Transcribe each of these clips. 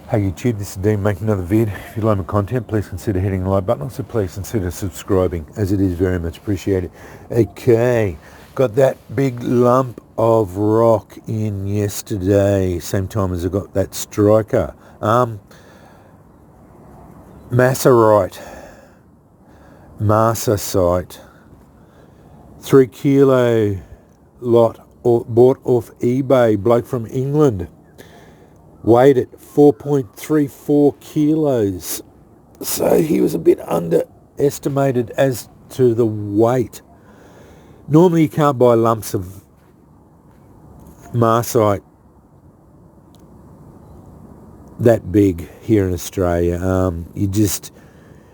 Hey YouTube, this is Dean making another vid. If you like my content, please consider hitting the like button. Also, please consider subscribing, as it is very much appreciated. Okay, got that big lump of rock in yesterday, same time as I got that striker. Marcasite, 3 kilo lot, bought off eBay, bloke from England. Weighed at 4.34 kilos. So he was a bit underestimated as to the weight. Normally you can't buy lumps of marcasite that big here in Australia.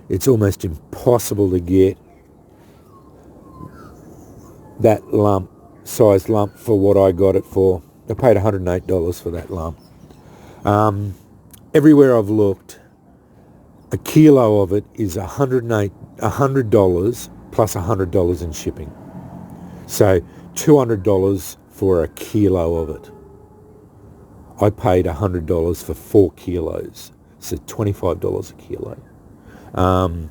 It's almost impossible to get that size lump for what I got it for. I paid $108 for that lump. Everywhere I've looked, a kilo of it is $100 plus $100 in shipping. So $200 for a kilo of it. I paid $100 for 4 kilos, so $25 a kilo. I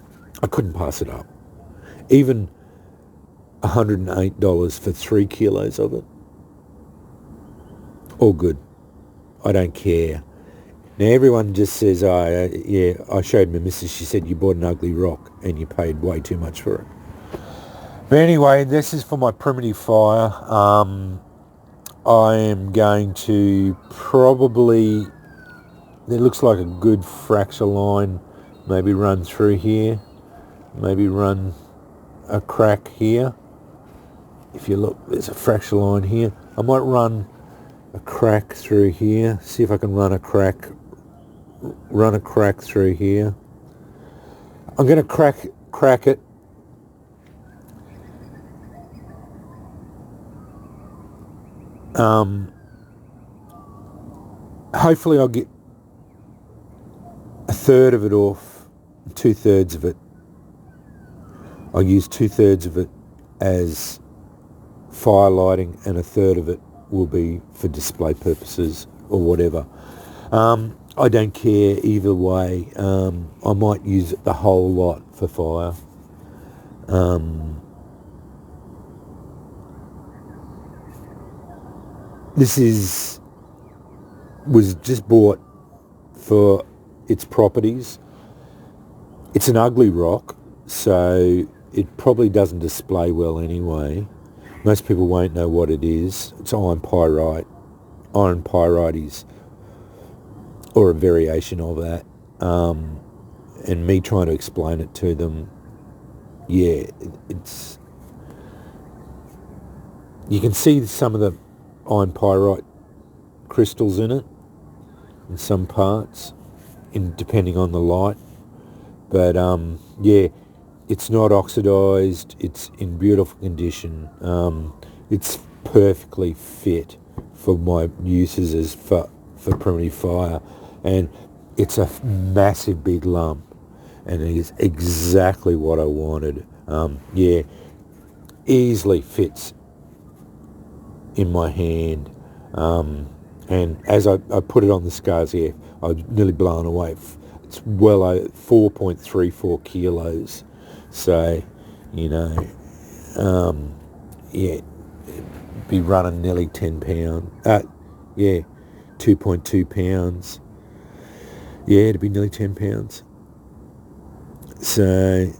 couldn't pass it up. Even $108 for 3 kilos of it. All good. I don't care. Now everyone just says, yeah, I showed my missus, she said you bought an ugly rock and you paid way too much for it. But anyway, this is for my primitive fire. I am going to probably, it looks like a good fracture line, maybe run through here, maybe run a crack here. If you look, there's a fracture line here. I might run a crack through here, see if I can run a crack through here. I'm going to crack it. Hopefully I'll get a third of it off, 2/3 of it. I'll use 2/3 of it as fire lighting and a third of it will be for display purposes or whatever. I don't care either way. I might use the whole lot for fire. This was just bought for its properties. It's an ugly rock, so it probably doesn't display well anyway. Most people won't know what it is. It's iron pyrite. Iron pyrite is, or a variation of that. And me trying to explain it to them, yeah, it's... You can see some of the iron pyrite crystals in it, in some parts, depending on the light. But yeah, it's not oxidized. It's in beautiful condition. It's perfectly fit for my uses as for primitive fire, and it's a massive big lump, and it is exactly what I wanted. Yeah, easily fits in my hand, and as I put it on the scales here, I was nearly blown away. It's well over 4.34 kilos. So, you know, yeah, be running nearly 10 pounds. Yeah, 2.2 pounds. Yeah, it'd be nearly 10 pounds. So,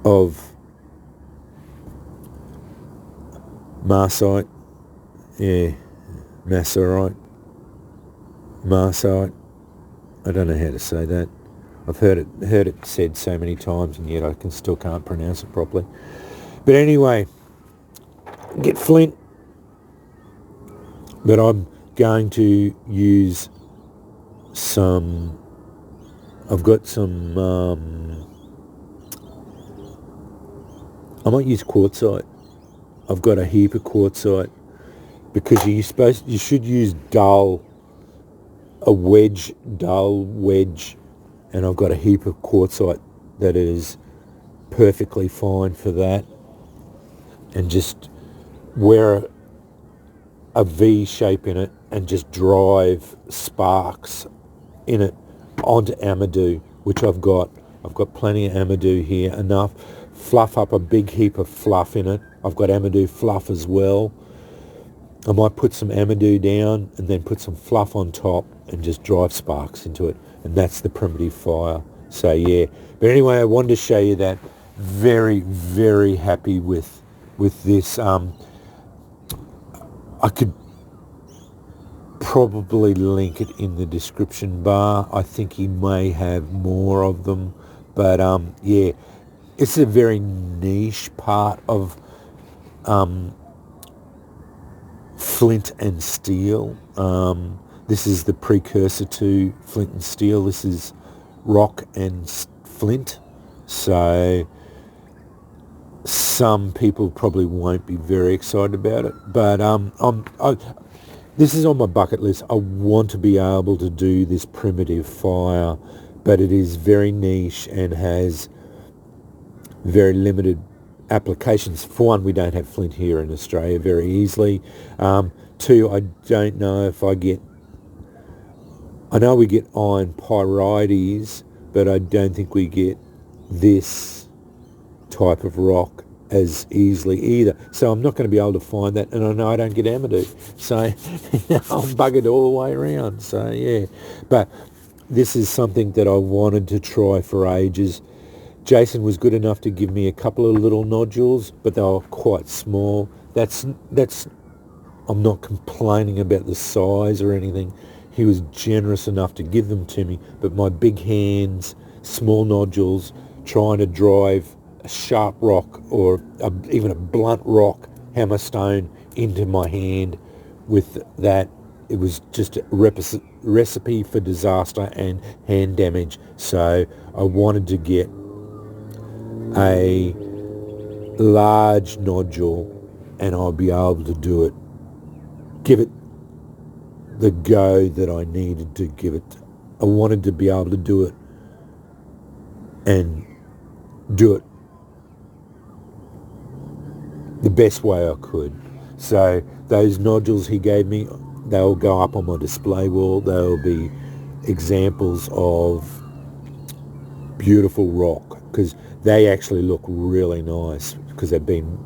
of marcasite, yeah, marcasite. I don't know how to say that. I've heard it said so many times, and yet I still can't pronounce it properly. But anyway, get flint. But I'm going to use some... I've got some... I might use quartzite. I've got a heap of quartzite, because you should use dull wedge, and I've got a heap of quartzite that is perfectly fine for that. And just wear a V shape in it and just drive sparks in it onto Amadou, which I've got. I've got plenty of Amadou here, enough. Fluff up a big heap of fluff in it. I've got Amadou fluff as well. I might put some Amadou down and then put some fluff on top and just drive sparks into it. And that's the primitive fire. So yeah. But anyway, I wanted to show you that. Very, very happy with this. I could probably link it in the description bar. I think he may have more of them. But yeah, it's a very niche part of flint and steel. This is the precursor to flint and steel. This is rock and flint. So some people probably won't be very excited about it. But this is on my bucket list. I want to be able to do this primitive fire, but it is very niche and has very limited applications. For one, we don't have flint here in Australia very easily. Two, I don't know if I know we get iron pyrites, but I don't think we get this type of rock as easily either. So I'm not going to be able to find that, and I know I don't get Amadou. So I'm buggered all the way around. So yeah, but this is something that I wanted to try for ages. Jason was good enough to give me a couple of little nodules, but they were quite small. That's I'm not complaining about the size or anything. He was generous enough to give them to me, but my big hands, small nodules, trying to drive a sharp rock or even a blunt rock, hammerstone, into my hand with that, it was just a recipe for disaster and hand damage. So I wanted to get a large nodule and I'll be able to do it, give it the go that I needed to give it. I wanted to be able to do it and do it the best way I could. So those nodules he gave me, they'll go up on my display wall. They'll be examples of beautiful rock, because they actually look really nice because they've been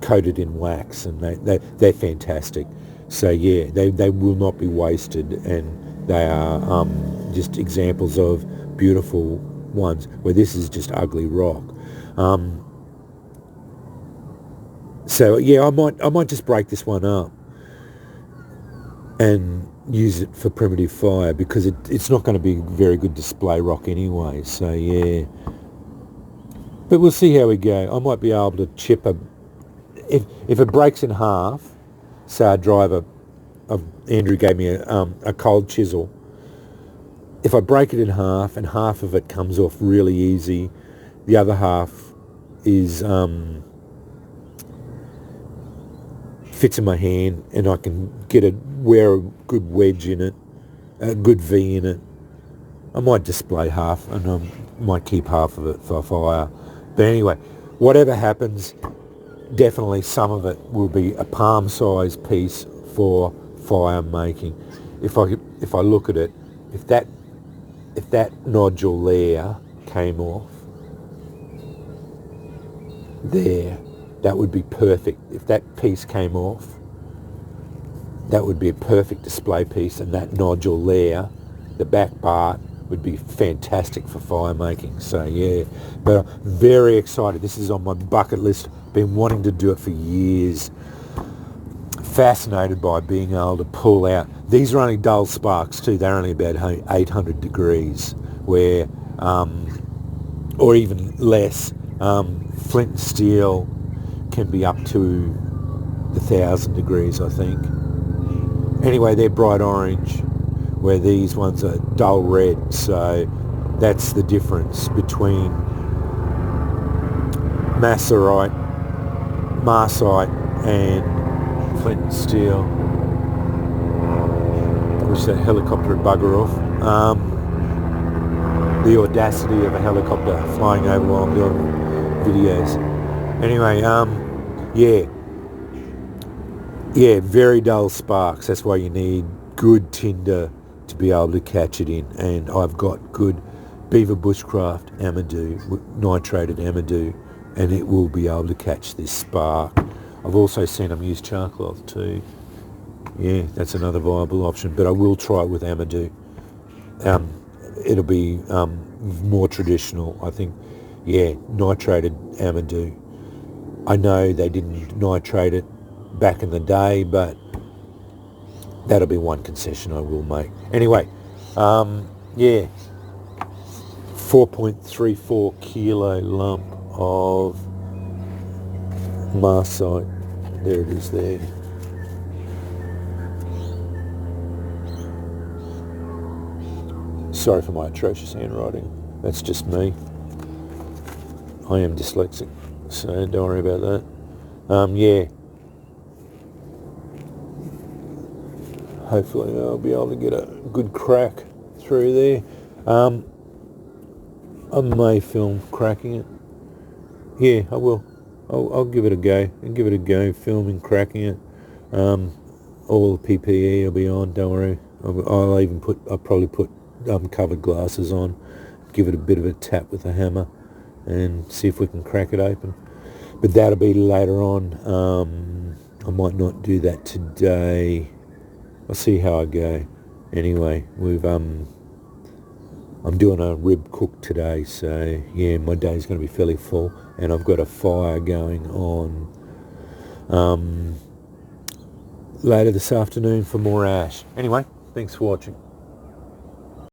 coated in wax, and they're fantastic. So yeah, they will not be wasted, and they are just examples of beautiful ones, where this is just ugly rock. So yeah, I might just break this one up and use it for primitive fire, because it's not going to be very good display rock anyway. So yeah, but we'll see how we go. I might be able to chip if it breaks in half. So I drive Andrew gave me a cold chisel. If I break it in half and half of it comes off really easy, the other half is fits in my hand, and I can wear a good wedge in it, a good V in it. I might display half, and I might keep half of it for fire. But anyway, whatever happens, definitely some of it will be a palm-sized piece for fire making. If I look at it, if that nodule there came off there, that would be perfect. If that piece came off, that would be a perfect display piece, and that nodule there, the back part, would be fantastic for fire making. So yeah, but I'm very excited. This is on my bucket list. Been wanting to do it for years. Fascinated by being able to pull out. These are only dull sparks too. They're only about 800 degrees, where or even less. Flint and steel can be up to 1,000 degrees, I think. Anyway, they're bright orange, where these ones are dull red. So that's the difference between marcasite and flint and steel. I wish that helicopter would bugger off. The audacity of a helicopter flying over while I'm doing videos. Anyway, yeah, Yeah, very dull sparks. That's why you need good tinder to be able to catch it in. And I've got good Beaver Bushcraft Amadou, nitrated Amadou, and it will be able to catch this spark. I've also seen them use charcloth too. Yeah, that's another viable option, but I will try it with Amadou. It'll be more traditional, I think. Yeah, nitrated Amadou. I know they didn't nitrate it back in the day, but that'll be one concession I will make. Anyway, yeah, 4.34 kilo lump of marcasite. There it is there. Sorry for my atrocious handwriting. That's just me. I am dyslexic, so don't worry about that. Yeah. Hopefully I'll be able to get a good crack through there. I may film cracking it. Yeah, I will. I'll give it a go. I'll give it a go, filming cracking it. All the PPE will be on, don't worry. I'll probably put covered glasses on, give it a bit of a tap with a hammer and see if we can crack it open. But that'll be later on. I might not do that today. I'll see how I go. Anyway, I'm doing a rib cook today, so yeah, my day's going to be fairly full, and I've got a fire going on later this afternoon for more ash. Anyway, thanks for watching.